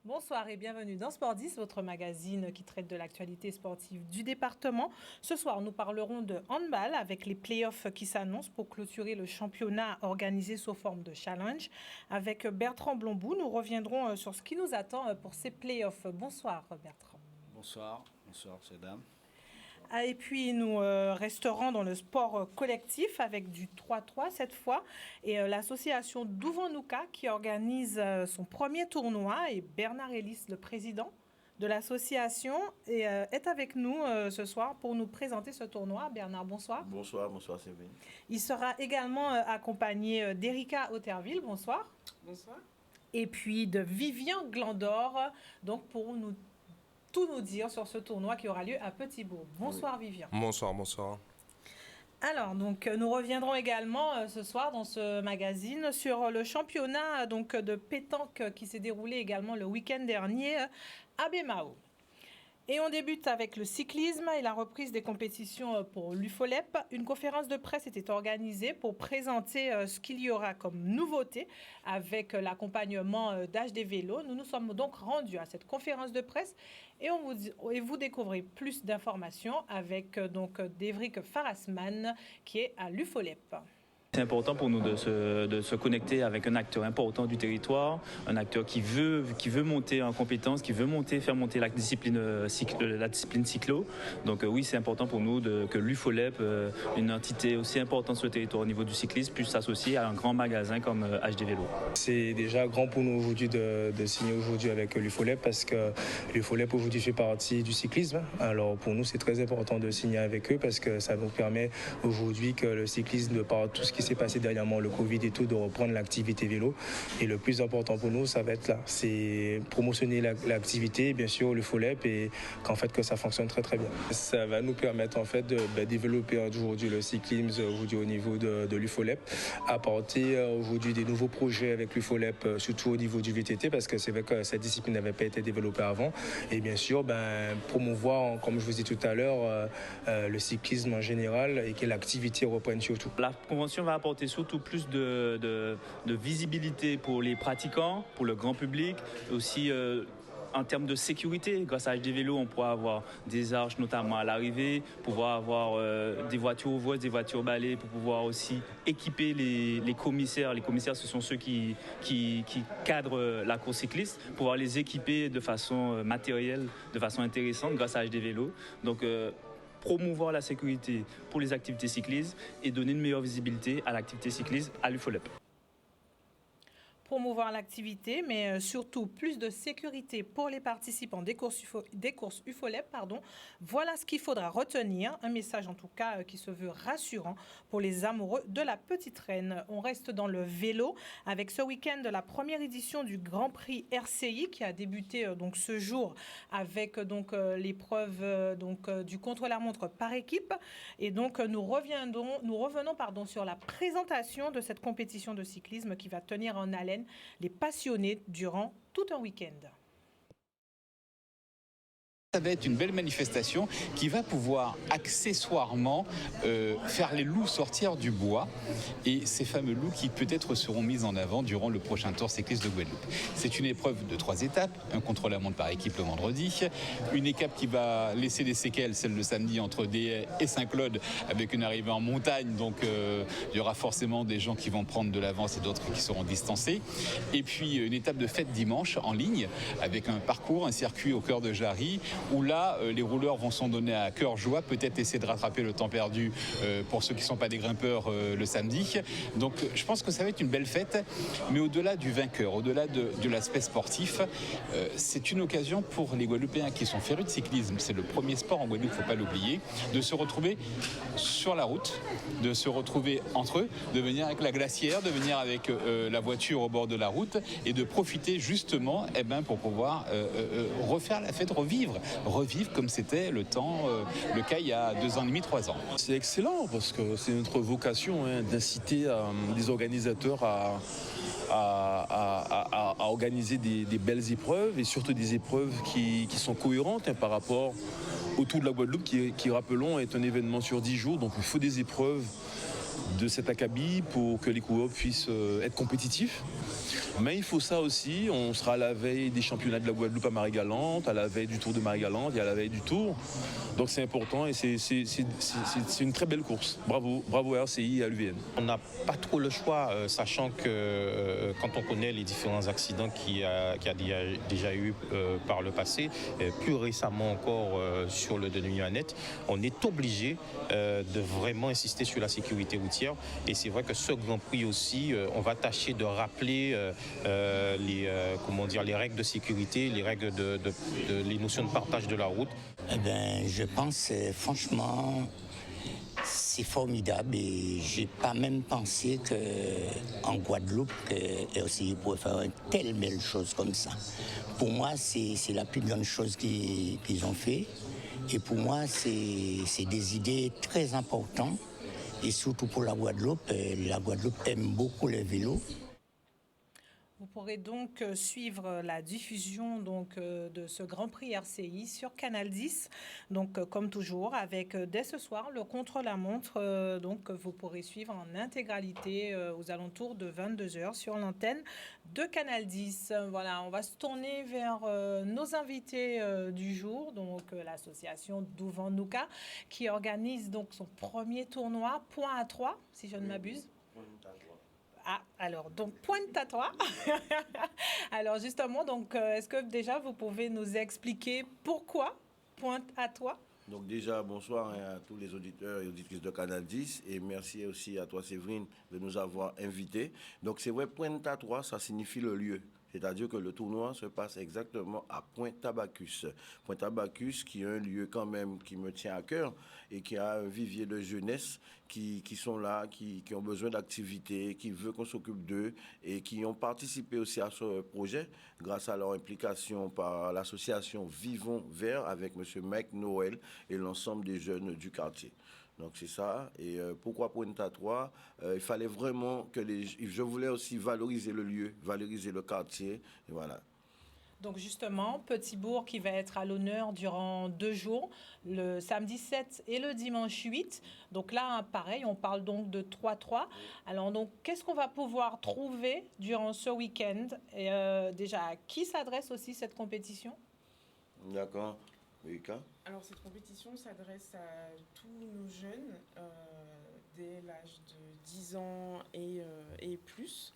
Bonsoir et bienvenue dans Sport 10, votre magazine qui traite de l'actualité sportive du département. Ce soir, nous parlerons de handball avec les playoffs qui s'annoncent pour clôturer le championnat organisé sous forme de challenge. Avec Bertrand Blombou, nous reviendrons sur ce qui nous attend pour ces playoffs. Bonsoir Bertrand. Bonsoir ces dames. Et puis nous resterons dans le sport collectif avec du 3-3 cette fois et l'association Douvanouka qui organise son premier tournoi et Bernard Ellis, le président de l'association, est avec nous ce soir pour nous présenter ce tournoi. Bernard, bonsoir. Bonsoir Séverine. Il sera également accompagné d'Erika Otterville, bonsoir. Bonsoir. Et puis de Vivian Glandor, donc pour tout nous dire sur ce tournoi qui aura lieu à Petit-Bourg. Bonsoir oui. Vivian. Bonsoir. Alors, donc, nous reviendrons également ce soir dans ce magazine sur le championnat de pétanque qui s'est déroulé également le week-end dernier à Bémao. Et on débute avec le cyclisme et la reprise des compétitions pour l'UFOLEP. Une conférence de presse était organisée pour présenter ce qu'il y aura comme nouveauté avec l'accompagnement d'HD Vélo. Nous nous sommes donc rendus à cette conférence de presse et vous découvrez plus d'informations avec Devrick Farasman qui est à l'UFOLEP. C'est important pour nous de se connecter avec un acteur important du territoire, un acteur qui veut monter en compétence, qui veut faire monter la discipline cyclo. Donc oui, c'est important pour nous que l'UFOLEP, une entité aussi importante sur le territoire au niveau du cyclisme, puisse s'associer à un grand magasin comme HD Vélo. C'est déjà grand pour nous aujourd'hui de signer aujourd'hui avec l'UFOLEP parce que l'UFOLEP aujourd'hui fait partie du cyclisme. Alors pour nous, c'est très important de signer avec eux parce que ça nous permet aujourd'hui que le cyclisme, par tout ce qui s'est passé dernièrement, le Covid et tout, de reprendre l'activité vélo. Et le plus important pour nous, ça va être là, c'est promotionner l'activité, bien sûr, l'UFOLEP, et qu'en fait que ça fonctionne très très bien. Ça va nous permettre en fait de développer aujourd'hui le cyclisme aujourd'hui au niveau de l'UFOLEP, apporter aujourd'hui des nouveaux projets avec l'UFOLEP, surtout au niveau du VTT, parce que c'est vrai que cette discipline n'avait pas été développée avant. Et bien sûr, promouvoir, comme je vous ai dit tout à l'heure, le cyclisme en général et que l'activité reprenne surtout. La convention va apporter surtout plus de visibilité pour les pratiquants, pour le grand public, aussi en termes de sécurité. Grâce à HD Vélo, on pourra avoir des arches notamment à l'arrivée, pouvoir avoir des voitures ouvreuses, des voitures balais, pour pouvoir aussi équiper les commissaires. Les commissaires, ce sont ceux qui cadrent la course cycliste, pouvoir les équiper de façon matérielle, de façon intéressante grâce à HD Vélo. Donc promouvoir la sécurité pour les activités cyclistes et donner une meilleure visibilité à l'activité cycliste à l'UFOLEP. Promouvoir l'activité, mais surtout plus de sécurité pour les participants des courses UFOLEP. Voilà ce qu'il faudra retenir. Un message en tout cas qui se veut rassurant pour les amoureux de la petite reine. On reste dans le vélo avec ce week-end de la première édition du Grand Prix RCI qui a débuté ce jour avec l'épreuve du contre-la-montre par équipe. Et donc nous revenons sur la présentation de cette compétition de cyclisme qui va tenir en haleine les passionnés durant tout un week-end. Ça va être une belle manifestation qui va pouvoir accessoirement faire les loups sortir du bois, et ces fameux loups qui peut-être seront mis en avant durant le prochain Tour cycliste de Guadeloupe. C'est une épreuve de 3 étapes, un contre-la-montre par équipe le vendredi, une étape qui va laisser des séquelles, celle le samedi entre Déhay et Saint-Claude avec une arrivée en montagne, donc il y aura forcément des gens qui vont prendre de l'avance et d'autres qui seront distancés, et puis une étape de fête dimanche en ligne avec un parcours, un circuit au cœur de Jarry, où là, les rouleurs vont s'en donner à cœur joie, peut-être essayer de rattraper le temps perdu pour ceux qui ne sont pas des grimpeurs le samedi. Donc je pense que ça va être une belle fête, mais au-delà du vainqueur, au-delà de l'aspect sportif, c'est une occasion pour les Guadeloupéens qui sont férus de cyclisme, c'est le premier sport en Guadeloupe, il ne faut pas l'oublier, de se retrouver sur la route, de se retrouver entre eux, de venir avec la glacière, de venir avec la voiture au bord de la route et de profiter justement pour pouvoir refaire la fête, revivre comme c'était le cas il y a 2 ans et demi, 3 ans. C'est excellent parce que c'est notre vocation d'inciter les organisateurs à organiser des belles épreuves et surtout des épreuves qui sont cohérentes par rapport autour de la Guadeloupe qui, rappelons, est un événement sur 10 jours. Donc il faut des épreuves de cet acabit pour que les coureurs puissent être compétitifs. Mais il faut ça aussi, on sera à la veille des championnats de la Guadeloupe à Marie-Galante, à la veille du Tour de Marie-Galante et à la veille du Tour. Donc c'est important et c'est une très belle course. Bravo à RCI et à l'UVN. On n'a pas trop le choix, sachant que quand on connaît les différents accidents qu'il y a déjà eu par le passé, plus récemment encore sur le Denis-Annette, on est obligé de vraiment insister sur la sécurité routière. Et c'est vrai que ce Grand Prix aussi, on va tâcher de rappeler les règles de sécurité, les règles les notions de partage de la route. Eh bien, je pense franchement, c'est formidable et j'ai pas même pensé qu'en Guadeloupe, RCI pourrait faire une telle belle chose comme ça. Pour moi, c'est la plus grande chose qu'ils ont fait. Et pour moi, c'est des idées très importantes. Et surtout pour la Guadeloupe. La Guadeloupe aime beaucoup le vélo. Vous pourrez donc suivre la diffusion de ce Grand Prix RCI sur Canal 10. Donc, comme toujours, avec dès ce soir le contre-la-montre. Donc, vous pourrez suivre en intégralité aux alentours de 22h sur l'antenne de Canal 10. Voilà, on va se tourner vers nos invités du jour. Donc, l'association Douvant Nouka qui organise donc son premier tournoi, Point à 3, si je ne m'abuse. Ah, alors, donc, pointe à toi. Alors, justement, donc, est-ce que déjà, vous pouvez nous expliquer pourquoi pointe à toi? Donc déjà, bonsoir à tous les auditeurs et auditrices de Canal 10 et merci aussi à toi, Séverine, de nous avoir invités. Donc, c'est vrai, pointe à toi, ça signifie le lieu. C'est-à-dire que le tournoi se passe exactement à Pointe-Abacus. Pointe-Abacus, qui est un lieu quand même qui me tient à cœur et qui a un vivier de jeunesse qui sont là, qui ont besoin d'activités, qui veulent qu'on s'occupe d'eux et qui ont participé aussi à ce projet grâce à leur implication par l'association Vivons Vert avec M. Mike Noël et l'ensemble des jeunes du quartier. Donc c'est ça. Et pourquoi Pointe à 3 il fallait vraiment je voulais aussi valoriser le lieu, valoriser le quartier. Et voilà. Donc justement, Petit Bourg qui va être à l'honneur durant 2 jours, le samedi 7 et le dimanche 8. Donc là, pareil, on parle donc de 3-3. Alors donc, qu'est-ce qu'on va pouvoir trouver durant ce week-end? Et déjà, à qui s'adresse aussi cette compétition? D'accord. Erika? Alors cette compétition s'adresse à tous nos jeunes dès l'âge de 10 ans et plus.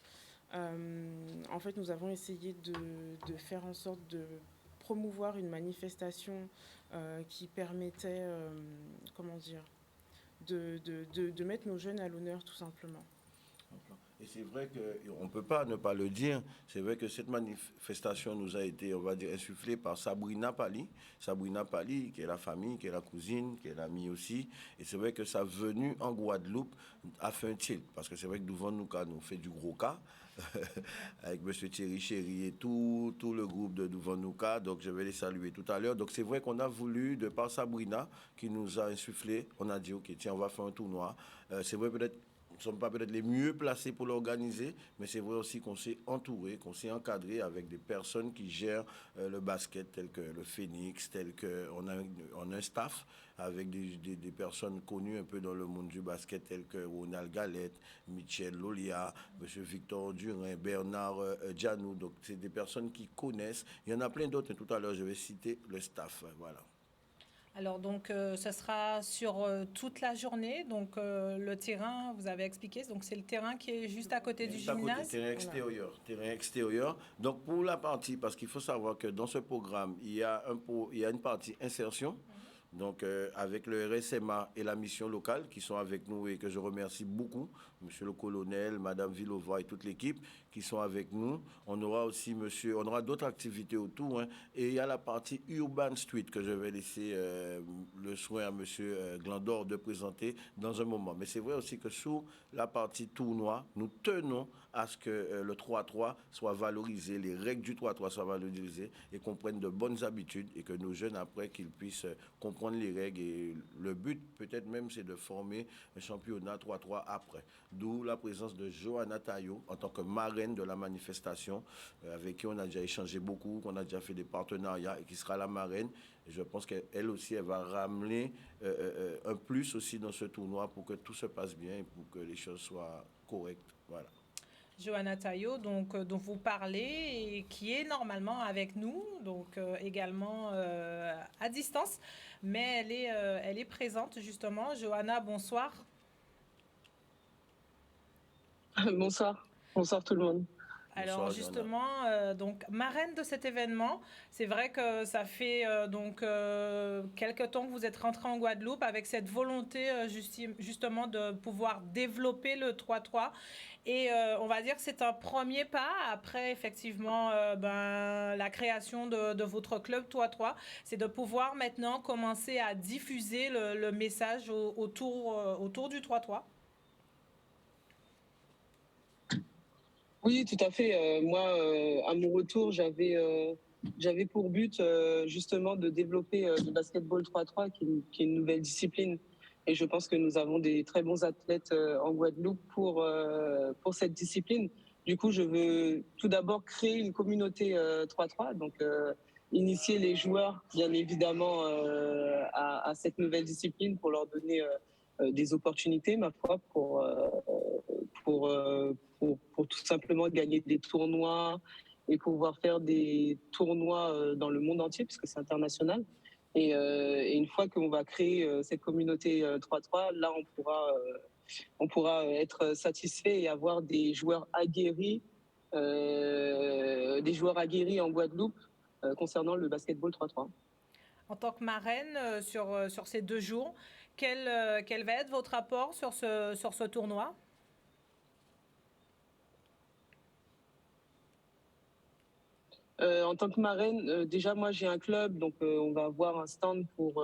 En fait, nous avons essayé de faire en sorte de promouvoir une manifestation qui permettait, de mettre nos jeunes à l'honneur tout simplement. Et c'est vrai qu'on ne peut pas ne pas le dire, c'est vrai que cette manifestation nous a été, on va dire, insufflée par Sabrina Pali. Sabrina Pali, qui est la famille, qui est la cousine, qui est l'amie aussi. Et c'est vrai que sa venue en Guadeloupe a fait un tilt. Parce que c'est vrai que Douvant Nouka nous fait du gros cas, avec M. Thierry Chéri et tout le groupe de Douvant Nouka. Donc je vais les saluer tout à l'heure. Donc c'est vrai qu'on a voulu, de par Sabrina, qui nous a insufflé, on a dit, OK, tiens, on va faire un tournoi. C'est vrai peut-être nous ne sommes pas peut-être les mieux placés pour l'organiser, mais c'est vrai aussi qu'on s'est entouré, qu'on s'est encadré avec des personnes qui gèrent le basket, tel que le Phoenix, tel qu'on a un staff avec des personnes connues un peu dans le monde du basket, tels que Ronald Galette, Michel Lolia, M. Victor Durin, Bernard Djanou. Donc, c'est des personnes qui connaissent. Il y en a plein d'autres, et tout à l'heure, je vais citer le staff. Voilà. Alors donc, ça sera sur toute la journée. Donc, le terrain, vous avez expliqué, donc c'est le terrain qui est juste à côté du gymnase. Terrain extérieur. Voilà. Terrain extérieur. Donc, pour la partie, parce qu'il faut savoir que dans ce programme, il y a une partie insertion. Donc, avec le RSMA et la mission locale qui sont avec nous et que je remercie beaucoup, monsieur le colonel, madame Villova et toute l'équipe qui sont avec nous. On aura aussi on aura d'autres activités autour. Hein, et il y a la partie Urban Street que je vais laisser le soin à monsieur Glandor de présenter dans un moment. Mais c'est vrai aussi que sur la partie tournoi, nous tenons à ce que le 3-3 soit valorisé, les règles du 3-3 soient valorisées et qu'on prenne de bonnes habitudes et que nos jeunes, après, qu'ils puissent comprendre les règles. Et le but, peut-être même, c'est de former un championnat 3-3 après. d'où la présence de Johanna Tayo en tant que marraine de la manifestation, avec qui on a déjà échangé beaucoup, qu'on a déjà fait des partenariats et qui sera la marraine. Et je pense qu'elle aussi, elle va ramener un plus aussi dans ce tournoi pour que tout se passe bien et pour que les choses soient correctes. Voilà. Johanna Tayo, donc, dont vous parlez, et qui est normalement avec nous, donc également à distance, mais elle est présente justement. Johanna, bonsoir. Bonsoir. Bonsoir tout le monde. Alors Bonsoir, justement, donc marraine de cet événement, c'est vrai que ça fait quelque temps que vous êtes rentrée en Guadeloupe avec cette volonté justement de pouvoir développer le 3-3 et on va dire que c'est un premier pas après effectivement la création de votre club 3-3, c'est de pouvoir maintenant commencer à diffuser le message autour du 3-3. Oui, tout à fait. Moi, à mon retour, j'avais pour but justement de développer le basketball 3-3, qui est une nouvelle discipline. Et je pense que nous avons des très bons athlètes en Guadeloupe pour cette discipline. Du coup, je veux tout d'abord créer une communauté 3-3, donc initier les joueurs, bien évidemment, à cette nouvelle discipline pour leur donner des opportunités, ma foi, pour tout simplement gagner des tournois et pouvoir faire des tournois dans le monde entier, puisque c'est international. Et une fois qu'on va créer cette communauté 3-3, là, on pourra être satisfait et avoir des joueurs aguerris en Guadeloupe concernant le basketball 3-3. En tant que marraine sur ces 2 jours, quel va être votre apport sur ce tournoi ? En tant que marraine, déjà moi j'ai un club, donc on va avoir un stand pour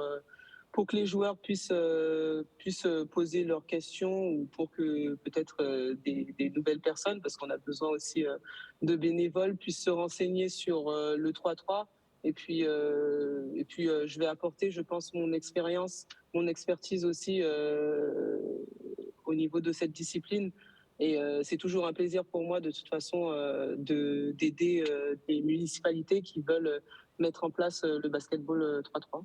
que les joueurs puissent poser leurs questions ou pour que peut-être des nouvelles personnes, parce qu'on a besoin aussi de bénévoles, puissent se renseigner sur le 3-3. Et puis je vais apporter, je pense, mon expérience, mon expertise aussi au niveau de cette discipline. Et c'est toujours un plaisir pour moi, de toute façon, d'aider des municipalités qui veulent mettre en place le basketball 3-3.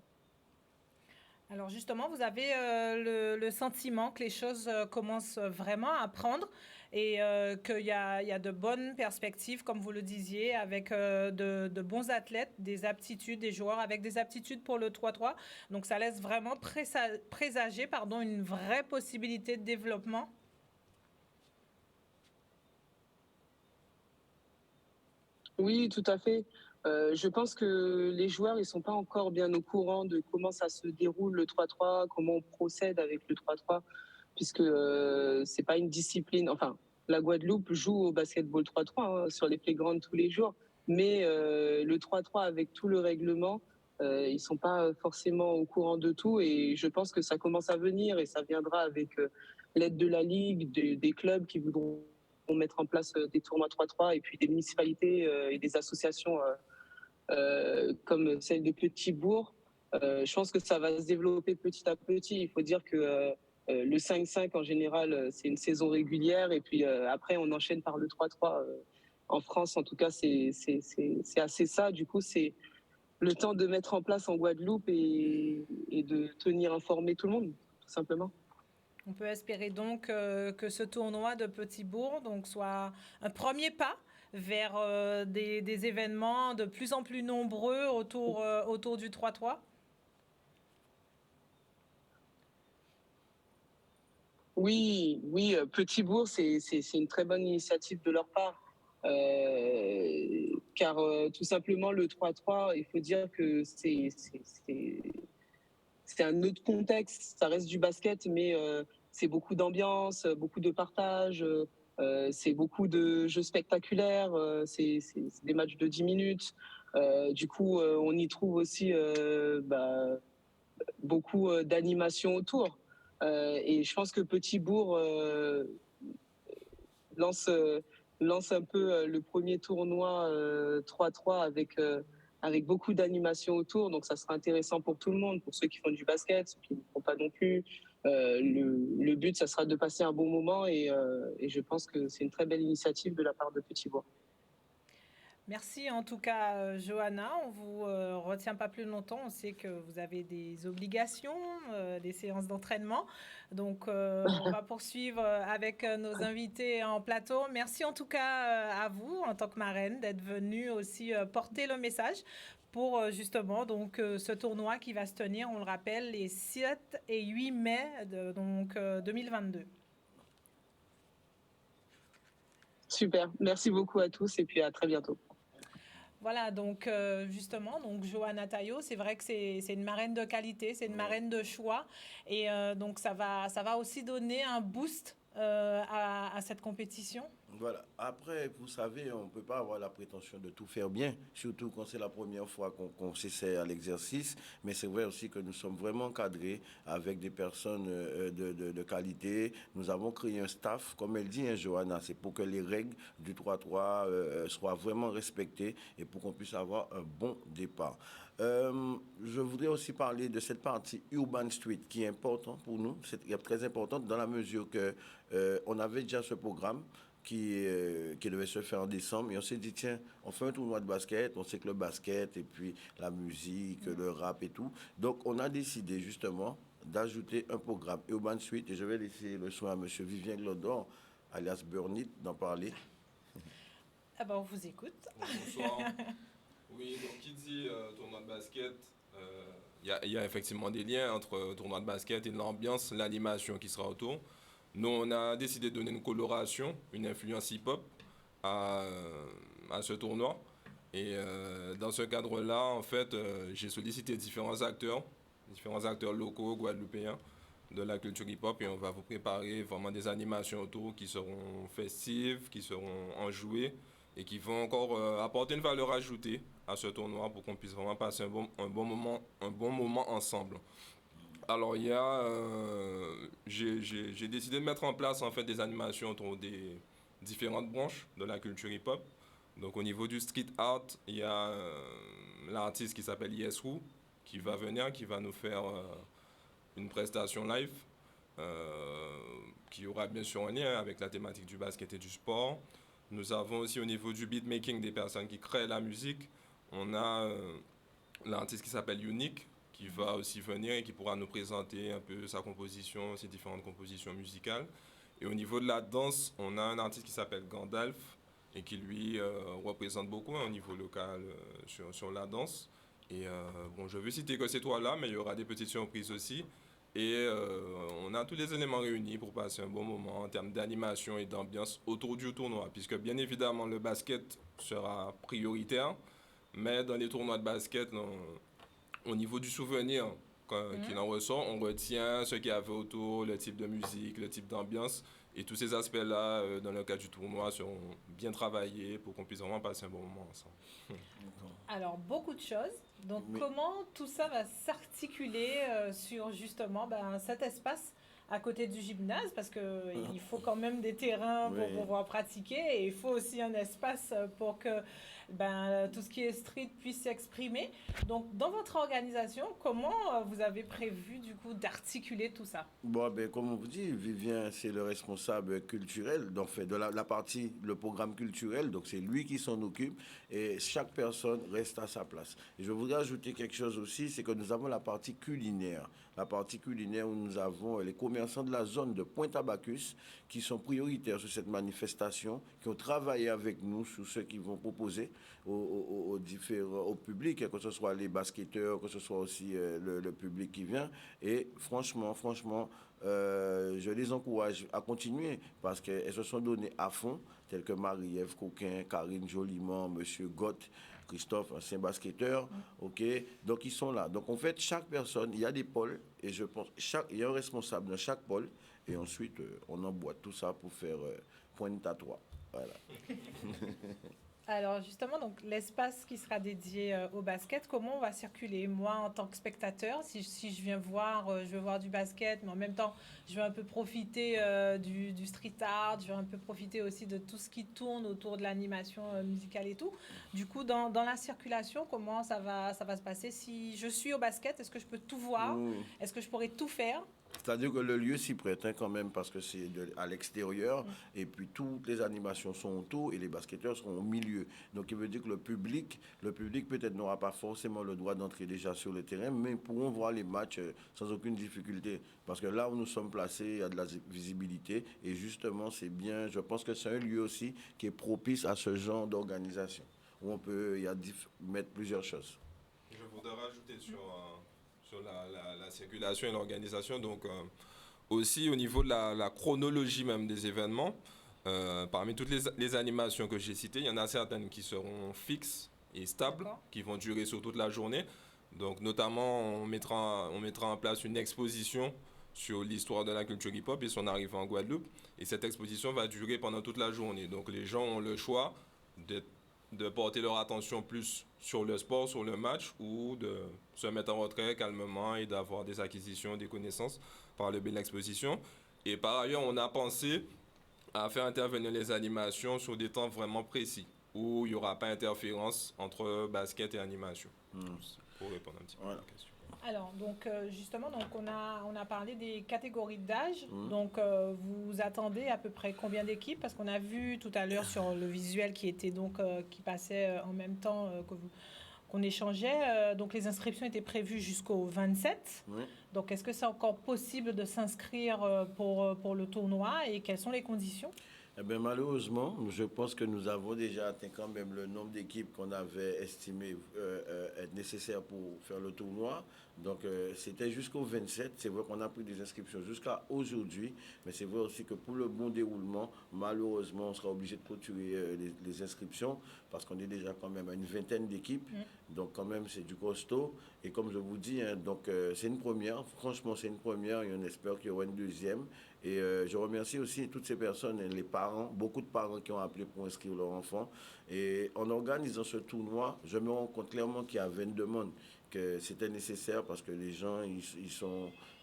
Alors justement, vous avez le sentiment que les choses commencent vraiment à prendre et qu'il y a de bonnes perspectives, comme vous le disiez, avec de bons athlètes, des aptitudes, des joueurs avec des aptitudes pour le 3-3. Donc ça laisse vraiment présager une vraie possibilité de développement. Oui, tout à fait. Je pense que les joueurs, ils sont pas encore bien au courant de comment ça se déroule le 3-3, comment on procède avec le 3-3, puisque c'est pas une discipline. Enfin, la Guadeloupe joue au basketball 3-3 sur les playgrounds tous les jours, mais le 3-3 avec tout le règlement, ils sont pas forcément au courant de tout. Et je pense que ça commence à venir et ça viendra avec l'aide de la ligue, des clubs qui voudront mettre en place des tournois 3-3 et puis des municipalités et des associations comme celle de Petit-Bourg. Je pense que ça va se développer petit à petit. Il faut dire que le 5-5 en général, c'est une saison régulière et puis après on enchaîne par le 3-3. En France, en tout cas, c'est assez ça. Du coup, c'est le temps de mettre en place en Guadeloupe et de tenir informé tout le monde, tout simplement. On peut espérer donc que ce tournoi de Petit-Bourg soit un premier pas vers des événements de plus en plus nombreux autour du 3-3. Oui, Petit-Bourg, c'est une très bonne initiative de leur part. Car tout simplement, le 3-3, il faut dire que c'est un autre contexte. Ça reste du basket, mais c'est beaucoup d'ambiance, beaucoup de partage, c'est beaucoup de jeux spectaculaires, c'est des matchs de 10 minutes. Du coup, on y trouve aussi beaucoup d'animation autour. Et je pense que Petit-Bourg lance un peu le premier tournoi 3-3 avec beaucoup d'animation autour. Donc ça sera intéressant pour tout le monde, pour ceux qui font du basket, ceux qui ne font pas non plus, Le but, ça sera de passer un bon moment et je pense que c'est une très belle initiative de la part de Petit Bois. Merci en tout cas, Johanna. On vous retient pas plus longtemps. On sait que vous avez des obligations, des séances d'entraînement. Donc, on va poursuivre avec nos invités en plateau. Merci en tout cas à vous, en tant que marraine, d'être venue aussi porter le message pour justement donc, ce tournoi qui va se tenir, on le rappelle, les 7 et 8 mai 2022. Super. Merci beaucoup à tous et puis à très bientôt. Voilà, donc justement, donc Johanna Taillot, c'est vrai que c'est une marraine de qualité, c'est une marraine de choix, et donc ça va aussi donner un boost à cette compétition. Voilà. Après, vous savez, on ne peut pas avoir la prétention de tout faire bien, surtout quand c'est la première fois qu'on s'essaie à l'exercice. Mais c'est vrai aussi que nous sommes vraiment encadrés avec des personnes de qualité. Nous avons créé un staff, comme elle dit, hein, Johanna, c'est pour que les règles du 3-3 soient vraiment respectées et pour qu'on puisse avoir un bon départ. Je voudrais aussi parler de cette partie Urban Street qui est importante pour nous, c'est très importante dans la mesure que on avait déjà ce programme qui devait se faire en décembre. Et on s'est dit, tiens, on fait un tournoi de basket. On sait que le basket et puis la musique, le rap et tout. Donc, on a décidé justement d'ajouter un programme Urban Suite. Et je vais laisser le soin à M. Vivien Glodor, alias Burnit, d'en parler. Ah ben, on vous écoute. Bonsoir. Oui, donc qui dit tournoi de basket, il y a effectivement des liens entre tournoi de basket et l'ambiance, l'animation qui sera autour. Nous, on a décidé de donner une coloration, une influence hip-hop à ce tournoi. Et dans ce cadre-là, en fait, j'ai sollicité différents acteurs locaux, guadeloupéens, de la culture hip-hop. Et on va vous préparer vraiment des animations autour qui seront festives, qui seront enjouées et qui vont encore apporter une valeur ajoutée à ce tournoi pour qu'on puisse vraiment passer un bon moment ensemble. Alors, j'ai décidé de mettre en place en fait des animations autour des différentes branches de la culture hip-hop. Donc, au niveau du street art, il y a l'artiste qui s'appelle Yesru qui va venir, qui va nous faire une prestation live qui aura bien sûr un lien avec la thématique du basket et du sport. Nous avons aussi au niveau du beatmaking des personnes qui créent la musique. On a l'artiste qui s'appelle Unique, qui va aussi venir et qui pourra nous présenter un peu sa composition, ses différentes compositions musicales. Et au niveau de la danse, on a un artiste qui s'appelle Gandalf et qui lui représente beaucoup au niveau local sur la danse. Et bon, je veux citer que ces trois-là, mais il y aura des petites surprises aussi. Et on a tous les éléments réunis pour passer un bon moment en termes d'animation et d'ambiance autour du tournoi, puisque bien évidemment le basket sera prioritaire, mais dans les tournois de basket, au niveau du souvenir qu'il en ressort, on retient ce qu'il y avait autour, le type de musique, le type d'ambiance. Et tous ces aspects-là, dans le cadre du tournoi, seront bien travaillés pour qu'on puisse vraiment passer un bon moment ensemble. Alors, beaucoup de choses. Donc, comment tout ça va s'articuler sur justement cet espace à côté du gymnase, parce qu'il faut quand même des terrains pour pouvoir pratiquer et il faut aussi un espace pour que tout ce qui est street puisse s'exprimer. Donc, dans votre organisation, comment vous avez prévu du coup d'articuler tout ça? Bon, comme on vous dit, Vivien, c'est le responsable culturel, donc fait de la partie, le programme culturel, donc c'est lui qui s'en occupe et chaque personne reste à sa place. Et je voudrais ajouter quelque chose aussi, c'est que nous avons la partie culinaire. La partie culinaire où nous avons les commerçants de la zone de Pointe-à-Bacchus qui sont prioritaires sur cette manifestation, qui ont travaillé avec nous sur ce qu'ils vont proposer au public, que ce soit les basketteurs, que ce soit aussi le public qui vient. Et franchement, je les encourage à continuer parce qu'elles se sont données à fond, telles que Marie-Ève Coquin, Karine Joliment, Monsieur Gott, Christophe, ancien basketteur, ok. Donc ils sont là. Donc en fait, chaque personne, il y a des pôles et je pense il y a un responsable dans chaque pôle et ensuite on emboîte tout ça pour faire Pointe à 3. Voilà. Alors justement, donc l'espace qui sera dédié au basket, comment on va circuler? Moi, en tant que spectateur, si je viens voir, je veux voir du basket, mais en même temps, je veux un peu profiter du street art, je veux un peu profiter aussi de tout ce qui tourne autour de l'animation musicale et tout. Du coup, dans la circulation, comment ça va se passer? Si je suis au basket, est-ce que je peux tout voir? Est-ce que je pourrais tout faire? C'est-à-dire que le lieu s'y prête quand même parce que c'est à l'extérieur et puis toutes les animations sont autour et les basketteurs seront au milieu. Donc il veut dire que le public peut-être n'aura pas forcément le droit d'entrer déjà sur le terrain, mais pourront voir les matchs sans aucune difficulté. Parce que là où nous sommes placés, il y a de la visibilité et justement c'est bien, je pense que c'est un lieu aussi qui est propice à ce genre d'organisation où on peut mettre plusieurs choses. Je voudrais rajouter sur la circulation et l'organisation. Donc, aussi au niveau de la chronologie même des événements, parmi toutes les animations que j'ai citées, il y en a certaines qui seront fixes et stables, qui vont durer sur toute la journée. Donc, notamment, on mettra en place une exposition sur l'histoire de la culture hip-hop et son arrivée en Guadeloupe. Et cette exposition va durer pendant toute la journée. Donc, les gens ont le choix de porter leur attention plus sur le sport, sur le match, ou de se mettre en retrait calmement et d'avoir des acquisitions, des connaissances par le biais de l'exposition. Et par ailleurs, on a pensé à faire intervenir les animations sur des temps vraiment précis, où il n'y aura pas d'interférence entre basket et animation. Pour répondre un petit peu à la question. Alors, donc, justement, donc, on a parlé des catégories d'âge. Donc, vous attendez à peu près combien d'équipes? Parce qu'on a vu tout à l'heure sur le visuel qui était donc, qui passait en même temps qu'on échangeait. Donc, les inscriptions étaient prévues jusqu'au 27. Oui. Donc, est-ce que c'est encore possible de s'inscrire pour le tournoi et quelles sont les conditions? Eh bien, malheureusement, je pense que nous avons déjà atteint quand même le nombre d'équipes qu'on avait estimé être nécessaire pour faire le tournoi. Donc, c'était jusqu'au 27. C'est vrai qu'on a pris des inscriptions jusqu'à aujourd'hui, mais c'est vrai aussi que pour le bon déroulement, malheureusement, on sera obligé de clôturer les inscriptions parce qu'on est déjà quand même à une vingtaine d'équipes. Donc, quand même, c'est du costaud. Et comme je vous dis, donc, c'est une première. Franchement, c'est une première et on espère qu'il y aura une deuxième. Et je remercie aussi toutes ces personnes, les parents, beaucoup de parents qui ont appelé pour inscrire leurs enfants. Et en organisant ce tournoi, je me rends compte clairement qu'il y a 22 monde, que c'était nécessaire parce que les gens,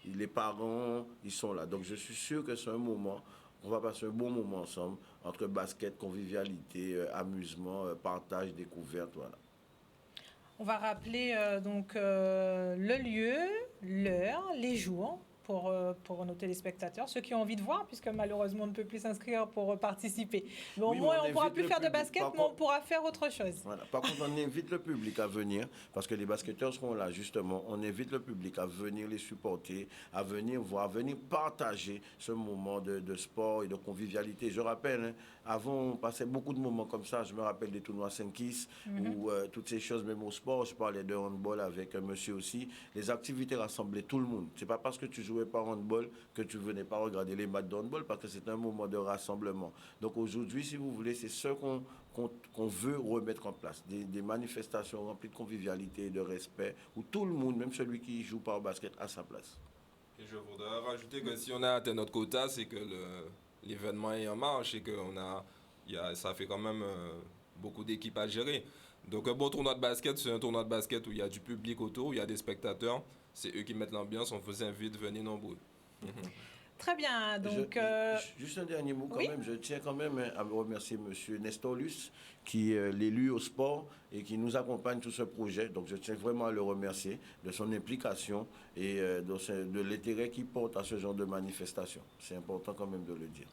les parents, ils sont là. Donc je suis sûr que c'est un moment, on va passer un bon moment ensemble, entre basket, convivialité, amusement, partage, découverte, voilà. On va rappeler donc le lieu, l'heure, les jours pour nos téléspectateurs, ceux qui ont envie de voir, puisque malheureusement on ne peut plus s'inscrire pour participer. Mais au moins on ne pourra plus faire de basket, mais on pourra faire autre chose. Voilà. Par contre, on invite le public à venir, parce que les basketteurs seront là justement. On invite le public à venir les supporter, à venir voir, à venir partager ce moment de sport et de convivialité. Je rappelle, avant on passait beaucoup de moments comme ça. Je me rappelle des tournois 5-Kiss, ou toutes ces choses, même au sport. Je parlais de handball avec un monsieur aussi. Les activités rassemblaient tout le monde. C'est pas parce que tu jouais pas handball que tu venais pas regarder les matchs de handball, parce que c'est un moment de rassemblement. Donc aujourd'hui, si vous voulez, c'est ce qu'on veut remettre en place. Des manifestations remplies de convivialité et de respect, où tout le monde, même celui qui joue pas au basket, a sa place. Et je voudrais rajouter que si on a atteint notre quota, c'est que l'événement est en marche et que ça fait quand même beaucoup d'équipes à gérer. Donc un bon tournoi de basket, c'est un tournoi de basket où il y a du public autour, où il y a des spectateurs. C'est eux qui mettent l'ambiance, on vous invite, venez nombreux. Très bien, donc... Juste un dernier mot quand même, je tiens quand même à remercier M. Nestor Luce, qui est l'élu au sport et qui nous accompagne tout ce projet. Donc je tiens vraiment à le remercier de son implication et de l'intérêt qu'il porte à ce genre de manifestation. C'est important quand même de le dire.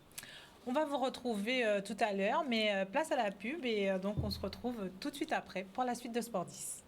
On va vous retrouver tout à l'heure, mais place à la pub et donc on se retrouve tout de suite après pour la suite de Sport 10.